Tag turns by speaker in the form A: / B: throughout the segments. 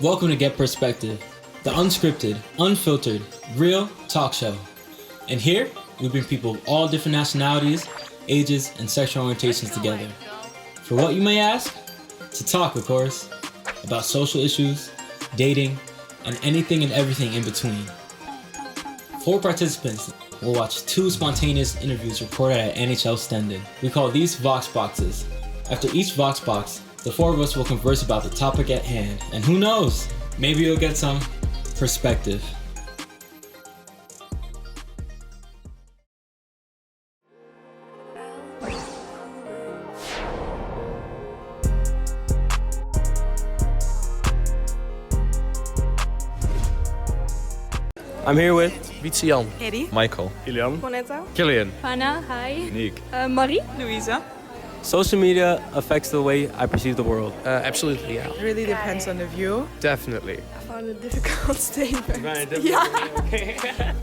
A: Welcome to Get Perspective, the unscripted, unfiltered, real talk show. And here, we bring people of all different nationalities, ages, and sexual orientations together. For what you may ask? To talk, of course, about social issues, dating, and anything and everything in between. 4 participants will watch 2 spontaneous interviews recorded at NHL Stenden. We call these Vox Boxes. After each Vox Box, the 4 of us will converse about the topic at hand. And who knows, maybe you'll get some perspective.
B: I'm here with
C: Witzian,
D: Eddie,
C: Michael,
B: Ilian.
D: Bonetta,
C: Killian,
D: Hannah, hi,
C: Nick.
D: Marie, Louisa.
B: Social media affects the way I perceive the world.
C: Absolutely, yeah.
E: It really depends on the view.
C: Definitely.
D: I found a difficult statement.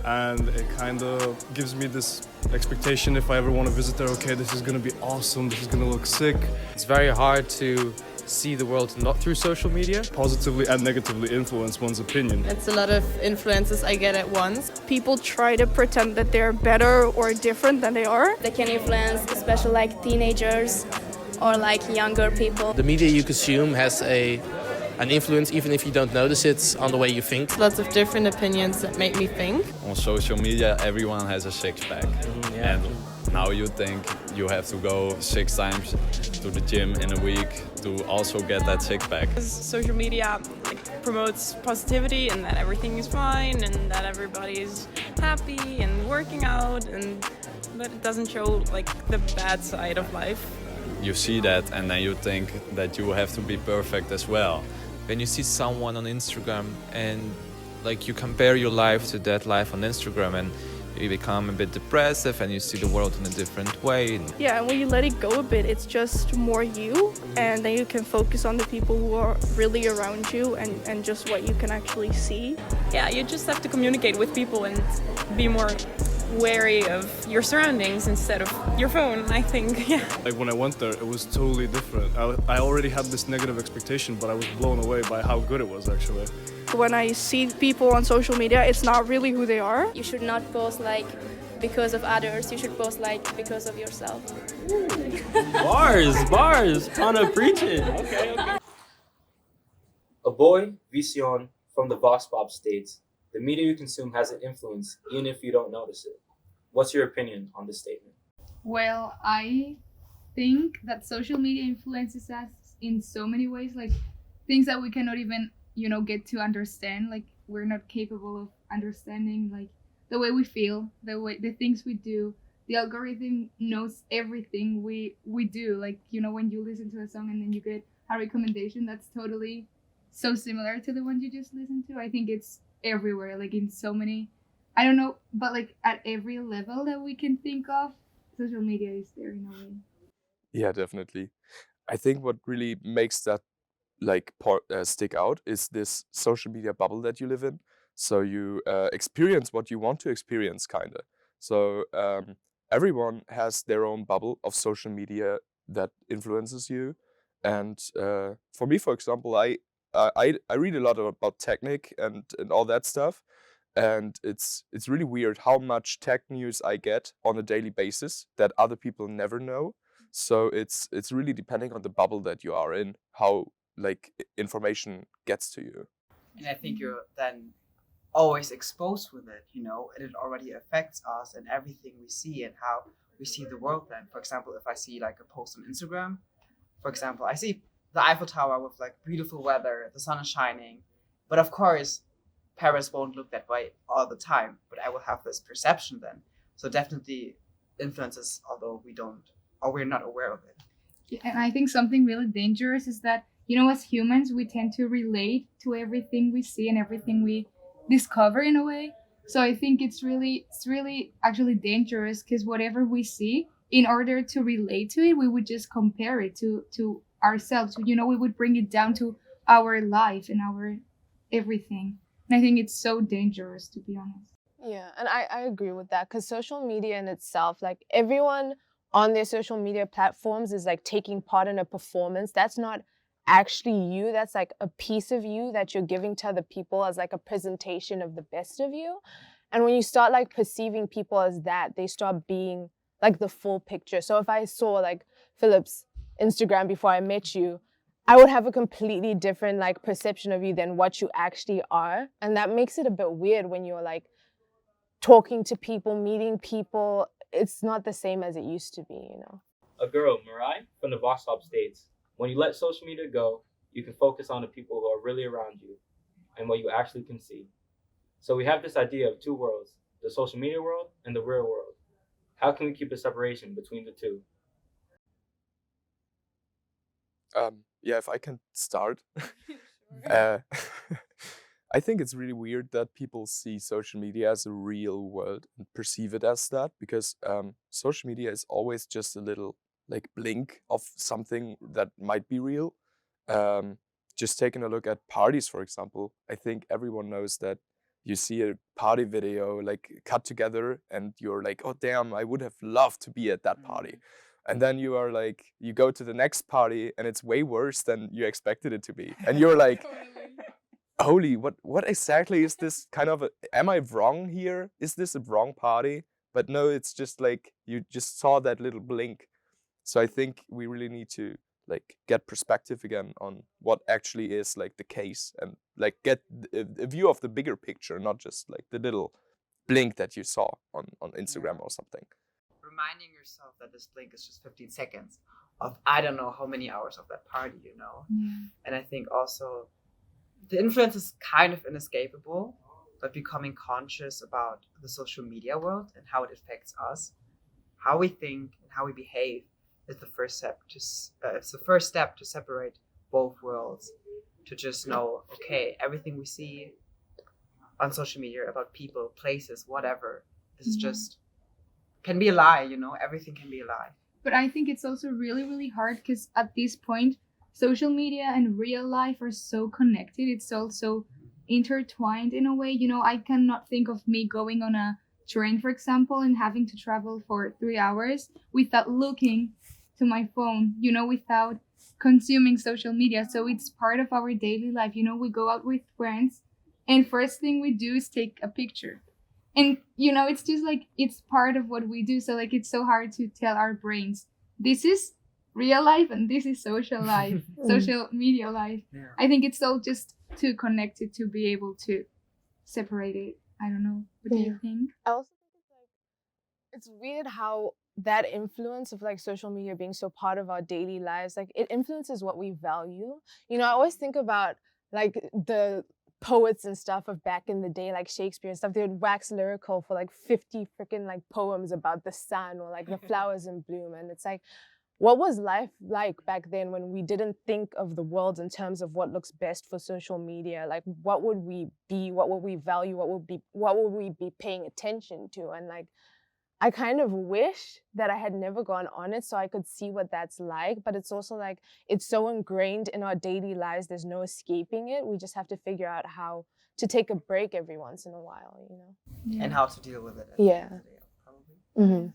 F: And it kind of gives me this expectation if I ever want to visit there, okay, this is going to be awesome, this is going to look sick.
C: It's very hard to see the world not through social media.
F: Positively and negatively influence one's opinion.
E: It's a lot of influences I get at once.
D: People try to pretend that they're better or different than they are.
G: They can influence especially like teenagers or like younger people.
C: The media you consume has an influence, even if you don't notice it, on the way you think.
E: Lots of different opinions that make me think.
H: On social media, everyone has a six-pack. And now you think you have to go 6 times to the gym in a week to also get that six-pack.
I: Social media promotes positivity and that everything is fine and that everybody is happy and working out, but it doesn't show like the bad side of life.
H: You see that and then you think that you have to be perfect as well.
J: When you see someone on Instagram and like you compare your life to that life on Instagram and you become a bit depressive and you see the world in a different way.
D: Yeah, and when you let it go a bit, it's just more you, and then you can focus on the people who are really around you and just what you can actually see.
I: Yeah, you just have to communicate with people and be more wary of your surroundings instead of your phone, I think. Yeah.
F: Like when I went there, it was totally different. I already had this negative expectation, but I was blown away by how good it was actually.
D: When I see people on social media, it's not really who they are.
G: You should not post like because of others, you should post like because of yourself.
B: Bars, Anna, preach it. Okay. A boy, Vision, from the Vox Pop states, the media you consume has an influence even if you don't notice it. What's your opinion on this statement?
K: Well, I think that social media influences us in so many ways, like things that we cannot even, get to understand. Like we're not capable of understanding like the way we feel, the things we do. The algorithm knows everything we do. Like, when you listen to a song and then you get a recommendation that's totally so similar to the one you just listened to. I think it's everywhere, like in so many, I don't know, but like at every level that we can think of, social media is there in a way.
L: Yeah, definitely. I think what really makes that part stick out is this social media bubble that you live in. So you experience what you want to experience, kind of. So everyone has their own bubble of social media that influences you. And for me, for example, I read a lot about technique and all that stuff. And it's really weird how much tech news I get on a daily basis that other people never know. So it's really depending on the bubble that you are in, how information gets to you.
M: And I think you're then always exposed with it, and it already affects us and everything we see and how we see the world then. For example, if I see like a post on Instagram, for example, I see the Eiffel Tower with like beautiful weather, the sun is shining, but of course Paris won't look that way all the time, but I will have this perception then. So definitely influences, although we're not aware of it.
K: Yeah, and I think something really dangerous is that, as humans, we tend to relate to everything we see and everything we discover in a way. So I think it's really actually dangerous, because whatever we see, in order to relate to it, we would just compare it to ourselves. We would bring it down to our life and our everything. And I think it's so dangerous, to be honest.
N: Yeah, and I agree with that, because social media in itself, like everyone on their social media platforms is like taking part in a performance. That's not actually you. That's like a piece of you that you're giving to other people as like a presentation of the best of you. And when you start like perceiving people as that, they start being like the full picture. So if I saw like Philip's Instagram before I met you, I would have a completely different like perception of you than what you actually are. And that makes it a bit weird when you're like talking to people, meeting people. It's not the same as it used to be, you know.
B: A girl, Mirai, from the Voxpop states, when you let social media go, you can focus on the people who are really around you and what you actually can see. So we have this idea of two worlds, the social media world and the real world. How can we keep a separation between the two?
L: Yeah, if I can start. uh, I think it's really weird that people see social media as a real world and perceive it as that, because social media is always just a little like blink of something that might be real. Just taking a look at parties, for example, I think everyone knows that you see a party video like cut together and you're like, oh damn, I would have loved to be at that party. And then you are like, you go to the next party and it's way worse than you expected it to be. And you're like, holy, what exactly is this kind of, am I wrong here? Is this a wrong party? But no, it's just like, you just saw that little blink. So I think we really need to like get perspective again on what actually is like the case, and like get a view of the bigger picture, not just like the little blink that you saw on Instagram or something.
M: Reminding yourself that this blink is just 15 seconds of I don't know how many hours of that party, you know? And I think also the influence is kind of inescapable, but becoming conscious about the social media world and how it affects us, how we think and how we behave is the first step to it's the first step to separate both worlds, to just know, okay, everything we see on social media about people, places, whatever, is just can be a lie, you know, everything can be a lie.
K: But I think it's also really, really hard because at this point, social media and real life are so connected. It's also intertwined in a way. You know, I cannot think of me going on a train, for example, and having to travel for 3 hours without looking to my phone, you know, without consuming social media. So it's part of our daily life. You know, we go out with friends and first thing we do is take a picture. And, you know, it's just like, it's part of what we do. So like, it's so hard to tell our brains, this is real life and this is social life, social media life. Yeah. I think it's all just too connected to be able to separate it. I don't know. What do you think?
N: I also think it's weird how that influence of like social media being so part of our daily lives, like it influences what we value. You know, I always think about like the poets and stuff of back in the day, like Shakespeare and stuff. They would wax lyrical for like 50 freaking like poems about the sun or like the flowers in bloom. And it's like, what was life like back then when we didn't think of the world in terms of what looks best for social media? Like, what would we be? What would we value? What would we be paying attention to? And like, I kind of wish that I had never gone on it so I could see what that's like. But it's also like, it's so ingrained in our daily lives. There's no escaping it. We just have to figure out how to take a break every once in a while, you know?
M: Yeah. And how to deal with it.
N: Yeah.
M: Probably.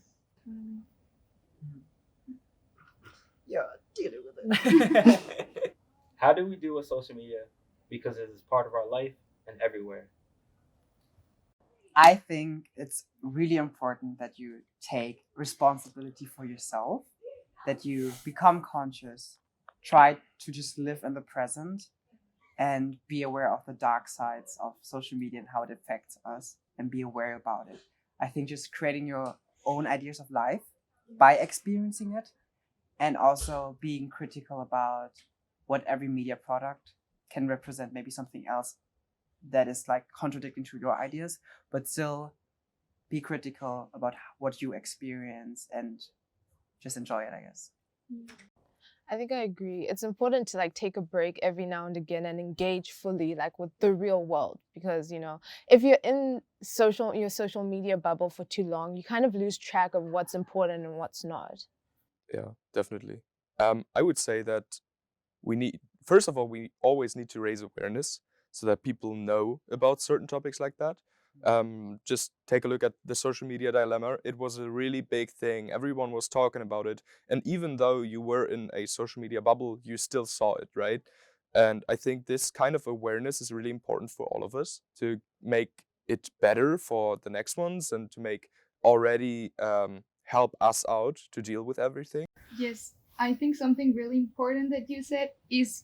M: Yeah, dealing with it.
B: How do we deal with social media? Because it is part of our life and everywhere.
M: I think it's really important that you take responsibility for yourself, that you become conscious, try to just live in the present and be aware of the dark sides of social media and how it affects us and be aware about it. I think just creating your own ideas of life by experiencing it and also being critical about what every media product can represent, maybe something else that is like contradicting to your ideas, but still be critical about what you experience and just enjoy it, I guess.
N: I think I agree. It's important to like take a break every now and again and engage fully like with the real world, because, you know, if you're in your social media bubble for too long, you kind of lose track of what's important and what's not.
L: Yeah, definitely. I would say that first of all, we always need to raise awareness so that people know about certain topics like that. Just take a look at the social media dilemma. It was a really big thing. Everyone was talking about it. And even though you were in a social media bubble, you still saw it, right? And I think this kind of awareness is really important for all of us to make it better for the next ones and to make already help us out to deal with everything.
K: Yes, I think something really important that you said is,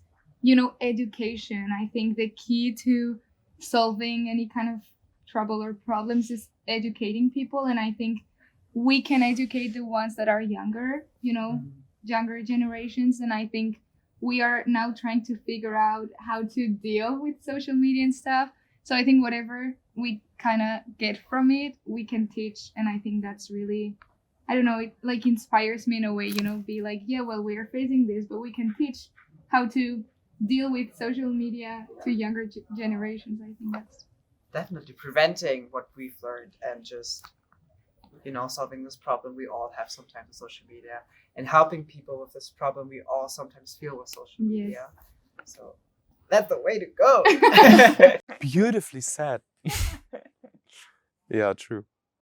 K: education. I think the key to solving any kind of trouble or problems is educating people. And I think we can educate the ones that are younger, younger generations. And I think we are now trying to figure out how to deal with social media and stuff. So I think whatever we kind of get from it, we can teach. And I think that's really, I don't know, it like inspires me in a way, be like, yeah, well, we are facing this, but we can teach how to deal with social media to younger generations. I think that's
M: definitely preventing what we've learned and just, solving this problem we all have sometimes with social media and helping people with this problem we all sometimes feel with social media. So that's the way to go.
L: Beautifully said. Yeah, true.